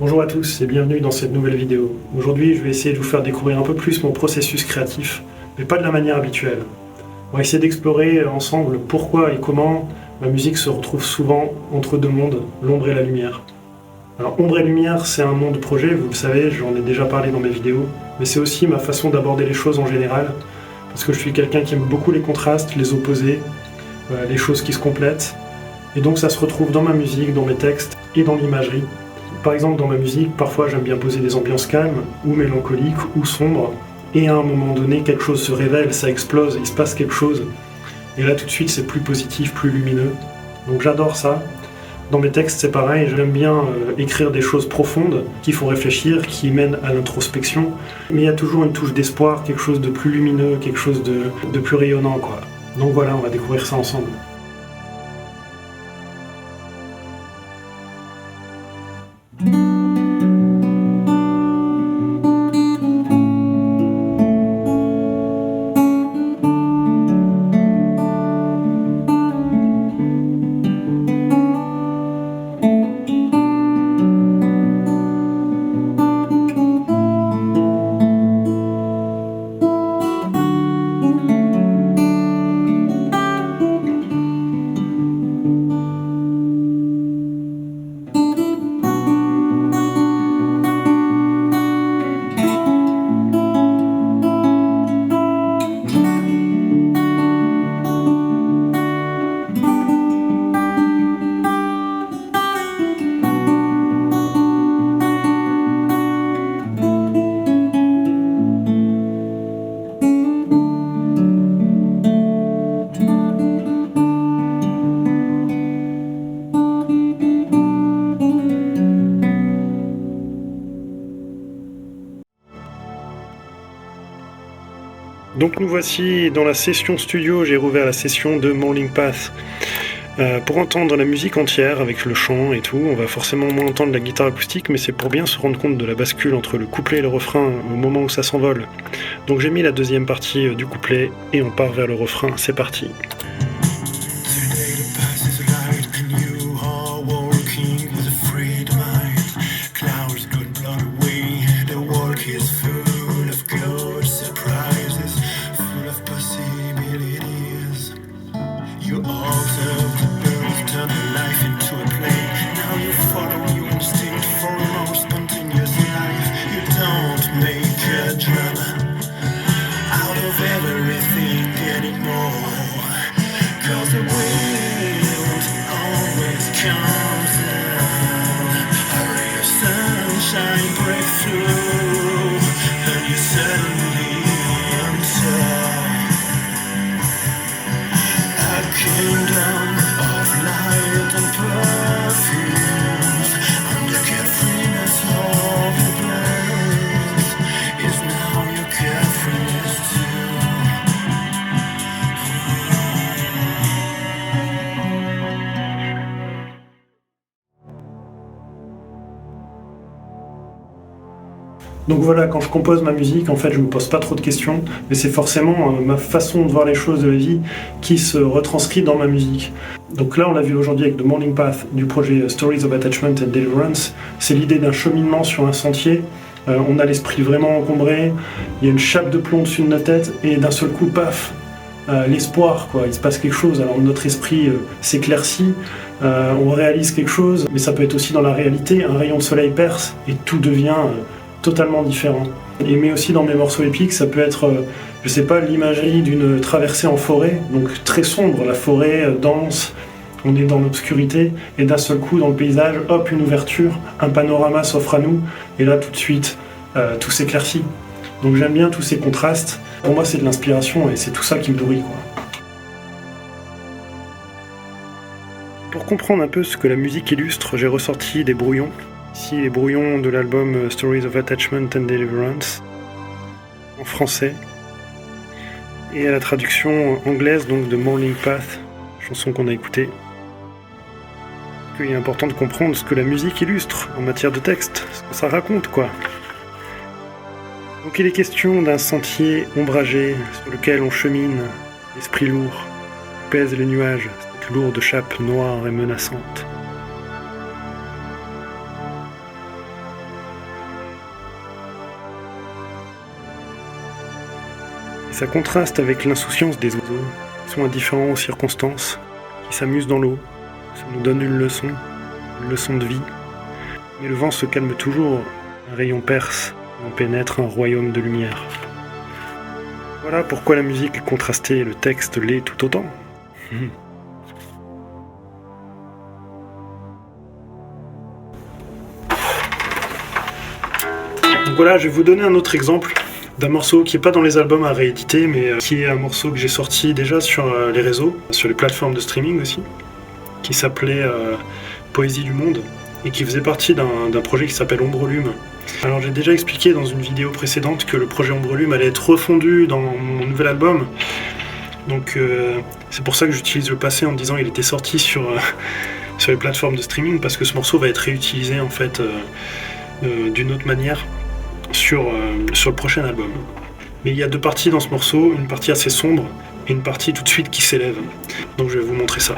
Bonjour à tous et bienvenue dans cette nouvelle vidéo. Aujourd'hui, je vais essayer de vous faire découvrir un peu plus mon processus créatif, mais pas de la manière habituelle. On va essayer d'explorer ensemble pourquoi et comment ma musique se retrouve souvent entre deux mondes, l'ombre et la lumière. Alors, ombre et lumière, c'est un monde projet, vous le savez, j'en ai déjà parlé dans mes vidéos, mais c'est aussi ma façon d'aborder les choses en général, parce que je suis quelqu'un qui aime beaucoup les contrastes, les opposés, les choses qui se complètent, et donc ça se retrouve dans ma musique, dans mes textes et dans l'imagerie. Par exemple, dans ma musique, parfois j'aime bien poser des ambiances calmes, ou mélancoliques, ou sombres, et à un moment donné, quelque chose se révèle, ça explose, il se passe quelque chose, et là tout de suite c'est plus positif, plus lumineux. Donc j'adore ça. Dans mes textes c'est pareil, j'aime bien écrire des choses profondes, qui font réfléchir, qui mènent à l'introspection, mais il y a toujours une touche d'espoir, quelque chose de plus lumineux, quelque chose de plus rayonnant, quoi. Donc voilà, on va découvrir ça ensemble. Donc nous voici dans la session studio, j'ai rouvert la session de Morning Path. Pour entendre la musique entière avec le chant et tout, on va forcément moins entendre la guitare acoustique, mais c'est pour bien se rendre compte de la bascule entre le couplet et le refrain au moment où ça s'envole. Donc j'ai mis la deuxième partie du couplet et on part vers le refrain, c'est parti. Donc voilà, quand je compose ma musique, en fait, je me pose pas trop de questions, mais c'est forcément ma façon de voir les choses de la vie qui se retranscrit dans ma musique. Donc là, on l'a vu aujourd'hui avec The Morning Path du projet Stories of Attachment and Deliverance. C'est l'idée d'un cheminement sur un sentier. On a l'esprit vraiment encombré, il y a une chape de plomb dessus de notre tête, et d'un seul coup, paf, l'espoir, quoi. Il se passe quelque chose. Alors notre esprit s'éclaircit, on réalise quelque chose, mais ça peut être aussi dans la réalité. Un rayon de soleil perce et tout devient totalement différent. Mais aussi dans mes morceaux épiques, ça peut être, je sais pas, l'imagerie d'une traversée en forêt, donc très sombre, la forêt dense, on est dans l'obscurité, et d'un seul coup, dans le paysage, hop, une ouverture, un panorama s'offre à nous, et là, tout de suite, tout s'éclaircit. Donc j'aime bien tous ces contrastes. Pour moi, c'est de l'inspiration, et c'est tout ça qui me nourrit, quoi. Pour comprendre un peu ce que la musique illustre, j'ai ressorti des brouillons. Ici, les brouillons de l'album Stories of Attachment and Deliverance, en français, et à la traduction anglaise donc de Morning Path, chanson qu'on a écoutée. Il est important de comprendre ce que la musique illustre en matière de texte, ce que ça raconte, quoi. Donc il est question d'un sentier ombragé sur lequel on chemine, l'esprit lourd, pèse les nuages, cette lourde chape noire et menaçante. Et ça contraste avec l'insouciance des oiseaux, qui sont indifférents aux circonstances, qui s'amusent dans l'eau. Ça nous donne une leçon de vie. Mais le vent se calme toujours, un rayon perce, et on pénètre un royaume de lumière. Voilà pourquoi la musique est contrastée et le texte l'est tout autant. Donc voilà, je vais vous donner un autre exemple d'un morceau qui n'est pas dans les albums à rééditer, mais qui est un morceau que j'ai sorti déjà sur les réseaux, sur les plateformes de streaming aussi, qui s'appelait Poésie du Monde, et qui faisait partie d'un projet qui s'appelle Ombrelume. Alors j'ai déjà expliqué dans une vidéo précédente que le projet Ombrelume allait être refondu dans mon nouvel album, donc c'est pour ça que j'utilise le passé en disant qu'il était sorti sur les plateformes de streaming, parce que ce morceau va être réutilisé en fait d'une autre manière sur le prochain album. Mais il y a deux parties dans ce morceau, une partie assez sombre et une partie tout de suite qui s'élève. Donc je vais vous montrer ça.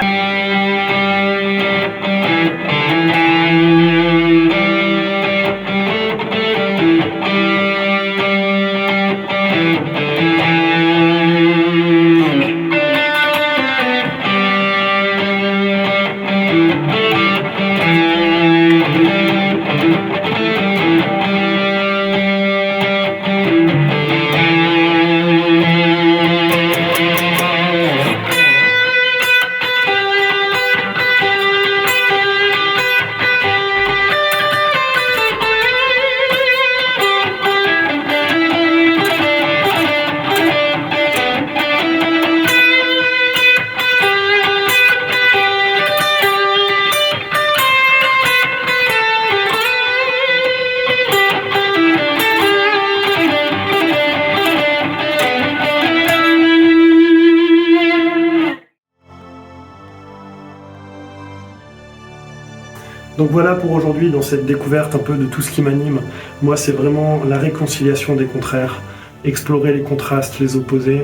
Donc voilà pour aujourd'hui dans cette découverte un peu de tout ce qui m'anime. Moi c'est vraiment la réconciliation des contraires, explorer les contrastes, les opposés.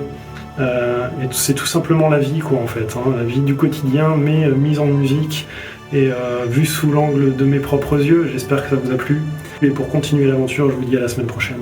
Et c'est tout simplement la vie quoi en fait, hein, la vie du quotidien mais mise en musique et vue sous l'angle de mes propres yeux. J'espère que ça vous a plu. Et pour continuer l'aventure, je vous dis à la semaine prochaine.